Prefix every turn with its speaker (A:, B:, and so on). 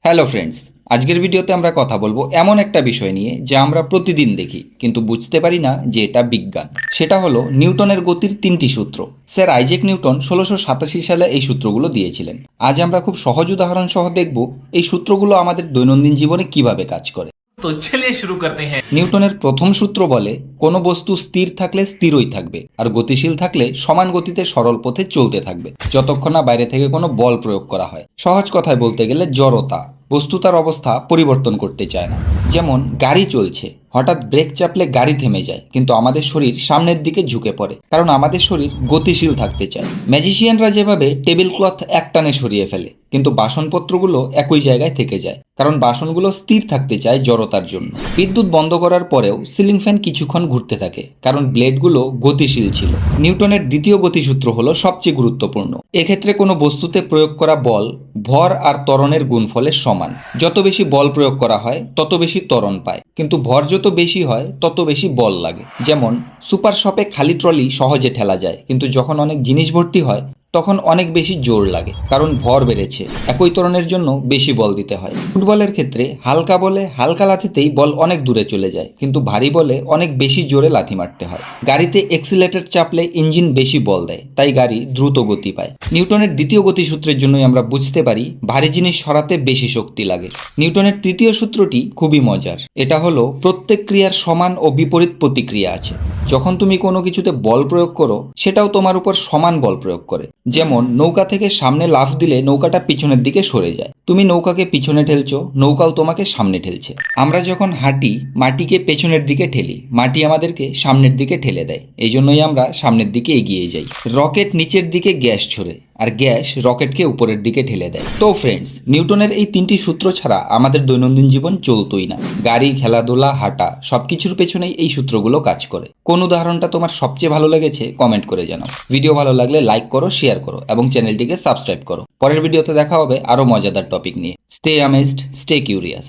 A: Hello friends, আজকের ভিডিওতে আমরা কথা বলবো এমন একটা বিষয় নিয়ে যা আমরা প্রতিদিন দেখি কিন্তু বুঝতে পারি না যে এটা বিজ্ঞান। সেটা হলো নিউটনের গতির তিনটি সূত্র। স্যার আইজ্যাক নিউটন 1687 সালে এই সূত্রগুলো দিয়েছিলেন। আজ আমরা খুব সহজ উদাহরণ সহ দেখব এই সূত্রগুলো আমাদের দৈনন্দিন জীবনে কিভাবে কাজ করে।
B: तो चलिए शुरू करते हैं।
A: নিউটনের প্রথম সূত্র বলে কোনো বস্তু স্থির থাকলে স্থিরই থাকবে আর গতিশীল থাকলে সমান গতিতে সরল পথে চলতে থাকবে যতক্ষণ না বাইরে থেকে কোনো বল প্রয়োগ করা হয়। সহজ কথায় বলতে গেলে জড়তা, বস্তু তার অবস্থা পরিবর্তন করতে চায় না। যেমন গাড়ি চলছে, হঠাৎ ব্রেক চাপলে গাড়ি থেমে যায় কিন্তু আমাদের শরীর সামনের দিকে ঝুঁকে পড়ে কারণ আমাদের শরীর গতিশীল থাকতে চায়। ম্যাজিশিয়ানরা যেভাবে টেবিল ক্লথ একটানে সরিয়ে ফেলে কিন্তু বাসনপত্রগুলো একই জায়গায় থেকে যায় কারণ বাসনগুলো স্থির থাকতে চায় জড়তার জন্য। বিদ্যুৎ বন্ধ করার পরেও সিলিং ফ্যান কিছুক্ষণ ঘুরতে থাকে কারণ ব্লেডগুলো গতিশীল ছিল। নিউটনের দ্বিতীয় গতিসূত্র হলো সবচেয়ে গুরুত্বপূর্ণ। এক্ষেত্রে কোনো বস্তুতে প্রয়োগ করা বল ভর আর ত্বরণের গুণফলের সমান। যত বেশি বল প্রয়োগ করা হয় তত বেশি ত্বরণ পায়, কিন্তু ভর যত বেশি হয় তত বেশি বল লাগে। যেমন সুপার শপে খালি ট্রলি সহজে ঠেলা যায় কিন্তু যখন অনেক জিনিস ভর্তি হয় তখন অনেক বেশি জোর লাগে কারণ ভর বেড়েছে। একই ত্বরণের জন্য বেশি বল দিতে হয়। ফুটবলের ক্ষেত্রে হালকা বলে হালকা লাথিতেই বল অনেক দূরে চলে যায় কিন্তু ভারী বলে অনেক বেশি জোরে লাথি মারতে হয়। গাড়িতে এক্সিলারেটর চাপলে ইঞ্জিন বেশি বল দেয় তাই গাড়ি দ্রুত গতি পায়। নিউটনের দ্বিতীয় গতিসূত্রের জন্যই আমরা বুঝতে পারি ভারী জিনিস সরাতে বেশি শক্তি লাগে। নিউটনের তৃতীয় সূত্রটি খুবই মজার। এটা হলো প্রত্যেক ক্রিয়ার সমান ও বিপরীত প্রতিক্রিয়া আছে। যখন তুমি কোনো কিছুতে বল প্রয়োগ করো সেটাও তোমার উপর সমান বল প্রয়োগ করে। যেমন নৌকা থেকে সামনে লাফ দিলে নৌকাটা পিছনের দিকে সরে যায়, তুমি নৌকাকে পিছনে ঠেলছো, নৌকাও তোমাকে সামনে ঠেলছে। আমরা যখন হাঁটি মাটিকে পেছনের দিকে ঠেলি, মাটি আমাদেরকে সামনের দিকে ঠেলে দেয়, এই জন্যই আমরা সামনের দিকে এগিয়ে যাই। রকেট নিচের দিকে গ্যাস ছোড়ে আর গ্যাস রকেটকে উপরের দিকে ঠেলে দেয়। তো ফ্রেন্ডস, নিউটনের এই তিনটি সূত্র ছাড়া আমাদের দৈনন্দিন জীবন চলতোই না। গাড়ি, খেলাধুলা, হাঁটা সবকিছুর পেছনেই এই সূত্রগুলো কাজ করে। কোন উদাহরণটা তোমার সবচেয়ে ভালো লেগেছে কমেন্ট করে জানাও। ভিডিও ভালো লাগলে লাইক করো, শেয়ার করো এবং চ্যানেলটিকে সাবস্ক্রাইব করো। পরের ভিডিওতে দেখা হবে আরো মজাদার টপিক নিয়ে। Stay amazed, stay curious.